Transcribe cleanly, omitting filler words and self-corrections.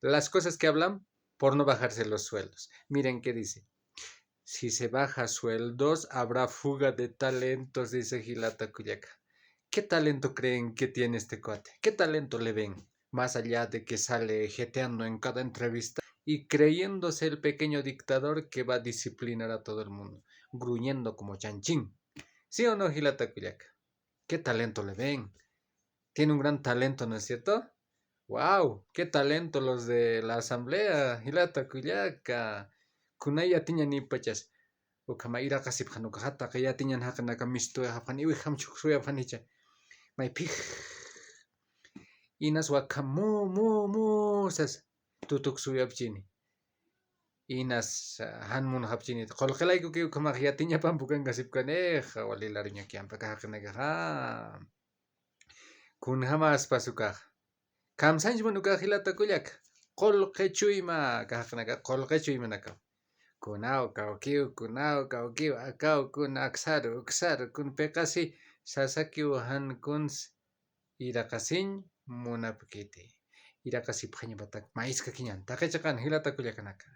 Las cosas que hablan por no bajarse los sueldos. Miren qué dice. Si se baja sueldos, habrá fuga de talentos, dice Gilata Cuyaca. ¿Qué talento creen que tiene este cuate? ¿Qué talento le ven? Más allá de que sale jeteando en cada entrevista y creyéndose el pequeño dictador que va a disciplinar a todo el mundo, gruñendo como chanchín. ¿Sí o no, Gilata Cuyaca? ¿Qué talento le ven? Tiene un gran talento, ¿no es cierto? ¡Wow! ¡Qué talento los de la asamblea! Gilata Cuyaca. Kunaya tiña ni pachas. Ukama ira kasip hanuka hata kaya tinyan haka misto hafan iwi hamchuk suya fanicha. May pih inas waka mu sas tutuk suya chini. Inas hanmun hapchini. Kolkelay ko kayo kamakya tinya pampukan kasip kaneja walilar niya kyan pakahakanaga ha. Kun hamas pasukah. Kam sanj manuka hilata kulyak. Kolkechuyma kahakanaga kolkechuyma nakaw. Kunao kaukiu akau kun aksaru kun pekasi sasakiu han kun irakasin munapkiti irakasi phaña batak mais kakinyan takechakan hilata kullakanaka